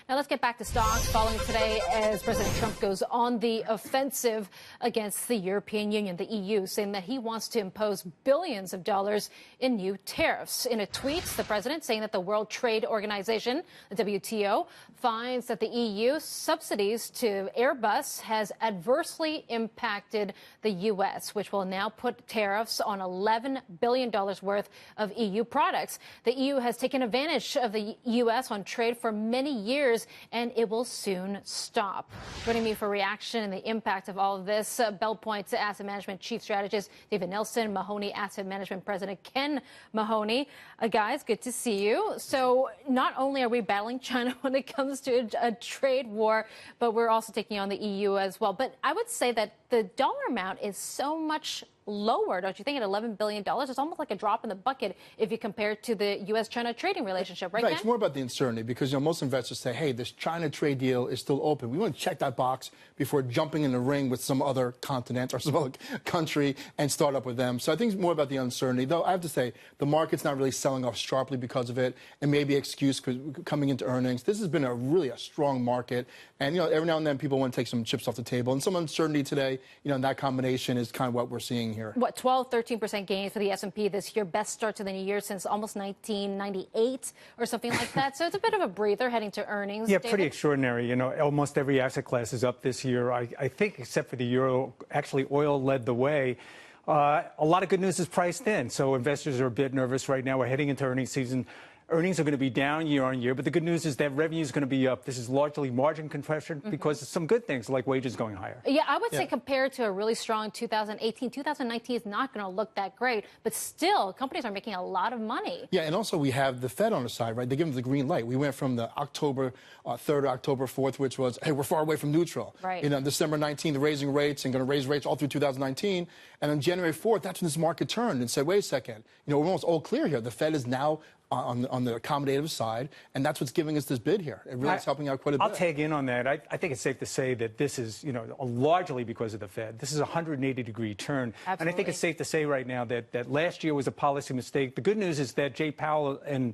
Now let's get back to stocks following today as President Trump goes on the offensive against the European Union, the EU, saying that he wants to impose billions of dollars in new tariffs. In a tweet, the president saying that the World Trade Organization, the WTO, finds that the EU subsidies to Airbus has adversely impacted the U.S., which will now put tariffs on $11 billion worth of EU products. The EU has taken advantage of the U.S. on trade for many years, and it will soon stop. Joining me for reaction and the impact of all of this, Bell Point Asset Management Chief Strategist David Nelson, Mahoney Asset Management President Ken Mahoney. Guys, good to see you. So not only are we battling China when it comes to a trade war, but we're also taking on the EU as well. But I would say that the dollar amount is so much lower, don't you think, at $11 billion? It's almost like a drop in the bucket if you compare it to the U.S.-China trading relationship, right, Ken? It's more about the uncertainty because, most investors say, hey, this China trade deal is still open. We want to check that box before jumping in the ring with some other continent or some other country and start up with them. So I think it's more about the uncertainty. Though I have to say, the market's not really selling off sharply because of it, and maybe excuse coming into earnings. This has been really a strong market. And, every now and then people want to take some chips off the table. And some uncertainty today, and that combination is kind of what we're seeing here. What, 12, 13% gains for the S&P this year, best start to the new year since almost 1998 or something like that. So it's a bit of a breather heading to earnings. Yeah, David? pretty extraordinary. Almost every asset class is up this year. I think except for the euro, actually oil led the way. A lot of good news is priced in. So investors are a bit nervous right now. We're heading into earnings season. Earnings are going to be down year on year, but the good news is that revenue is going to be up. This is largely margin compression because of some good things like wages going higher. Yeah, I would say compared to a really strong 2018, 2019 is not going to look that great, but still companies are making a lot of money. Yeah, and also we have the Fed on the side, right? They give them the green light. We went from the October 3rd to October 4th, which was, hey, we're far away from neutral. Right. December 19th, raising rates and going to raise rates all through 2019. And on January 4th, that's when this market turned and said, wait a second, we're almost all clear here. The Fed is now on the accommodative side, and that's what's giving us this bid here. It really is helping out quite a bit. I'll tag in on that. I think it's safe to say that this is, largely because of the Fed. This is a 180-degree turn. Absolutely. And I think it's safe to say right now that last year was a policy mistake. The good news is that Jay Powell and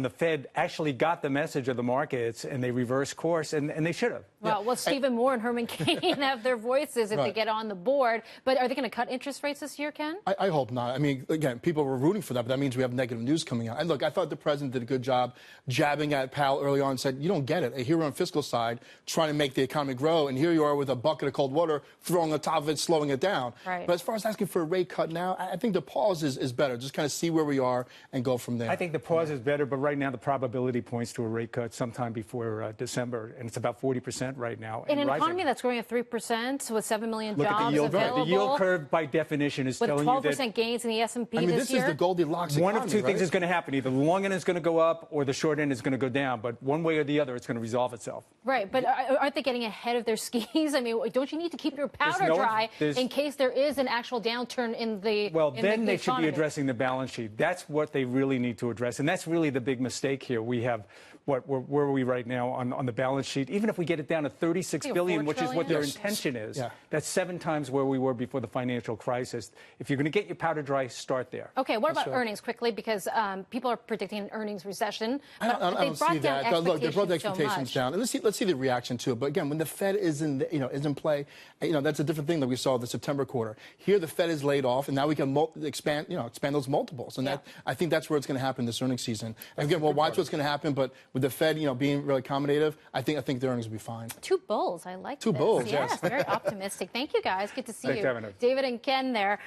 the Fed actually got the message of the markets, and they reversed course, and they should have. Well, Stephen Moore and Herman Cain have their voices if they get on the board. But are they going to cut interest rates this year, Ken? I hope not. I mean, again, people were rooting for that, but that means we have negative news coming out. And look, I thought the president did a good job jabbing at Powell early on and said, you don't get it. Here we're on fiscal side trying to make the economy grow, and here you are with a bucket of cold water throwing on top of it, slowing it down. Right. But as far as asking for a rate cut now, I think the pause is better. Just kind of see where we are and go from there. I think the pause is better, but right now the probability points to a rate cut sometime before December, and it's about 40% right now. In an economy that's growing at 3% with 7 million Look jobs at the yield available. The yield curve, by definition, is telling you that... With 12% gains in the S&P this year. Is the Goldilocks economy, one of two things is going to happen. Either the long end is going to go up or the short end is going to go down. But one way or the other, it's going to resolve itself. Right. But aren't they getting ahead of their skis? I mean, don't you need to keep your powder dry in case there is an actual downturn in the Well, then they should economy? be addressing the balance sheet. That's what they really need to address. And that's really the big mistake here. We have... where are we right now on the balance sheet? Even if we get it down to $36 billion, which is what their intention is, that's 7 times where we were before the financial crisis. If you're going to get your powder dry, start there. Okay, what about earnings quickly? Because people are predicting an earnings recession. I don't see that. Look, they brought the expectations down. And let's see the reaction to it. But again, when the Fed is in play, that's a different thing that we saw the September quarter. Here, the Fed is laid off, and now we can expand those multiples. And I think that's where it's going to happen this earnings season. And again, we'll watch what's going to happen, but with the Fed, being really accommodative, I think the earnings will be fine. Two bulls. I like Two bulls, yes. Very optimistic. Thank you, guys. Good to see you. Thanks, David and Ken there.